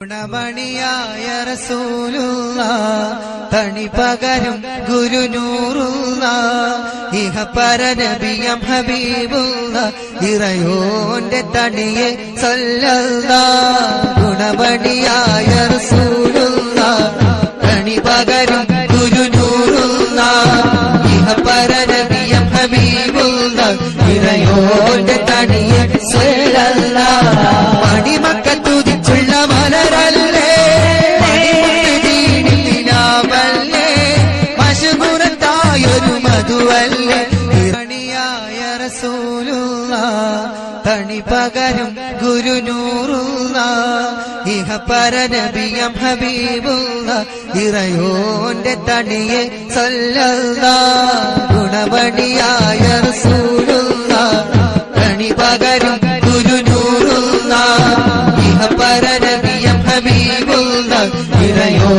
ഗുണമണിയായ റസൂലുള്ളാഹ് തണി പകരും ഗുരുനൂറുള്ളാഹ് ഇഹ പരനബിയം ഹബീബുള്ളാഹ് ഇറയോന്റെ തണിയെ സല്ലല്ലാഹ് ഗുണമണിയായ റസൂലുള്ളാഹ് തണി പകരും ഗുരുനൂറുള്ളാഹ് ഇഹ പരനബിയം ഹബീബുള്ളാഹ് ഇറയോന്റെ തണിയെ സല്ലല്ലാഹ് മണിമക്കത്തുതിച്ചുള്ള മലരല്ലേ മശുഗുണത്തായൊരു മധുവല്ലേ ഇറണിയായ റസൂലുള്ളാഹ് തണി പകരും ഗുരുനൂറുള്ളാഹ് ഇഹ പരനബിയം ഹബീബുള്ളാഹ് ഇറയോന്റെ തണിയെ സല്ലല്ലാഹ് ഗുണമണിയായ റസൂലുള്ളാഹ് തണി പകരും ഗുരുനൂറുള്ളാഹ് പരനബിയം ഹബീബുള്ളാഹ് ഇറയോ